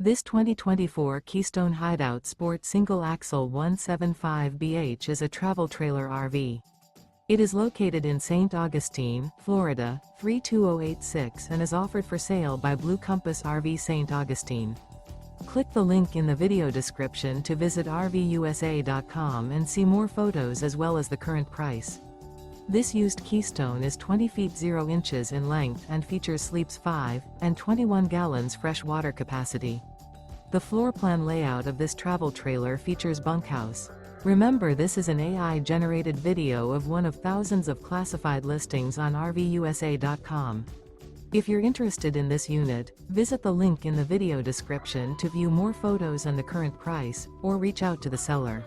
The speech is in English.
This 2024 Keystone Hideout Sport Single-Axle 175BH is a travel trailer RV. It is located in St. Augustine, Florida, 32086 and is offered for sale by Blue Compass RV St. Augustine. Click the link in the video description to visit RVUSA.com and see more photos as well as the current price. This used Keystone is 20 feet 0 inches in length and features sleeps 5 and 21 gallons fresh water capacity. The floor plan layout of this travel trailer features bunkhouse. Remember, this is an AI-generated video of one of thousands of classified listings on RVUSA.com. If you're interested in this unit, visit the link in the video description to view more photos and the current price, or reach out to the seller.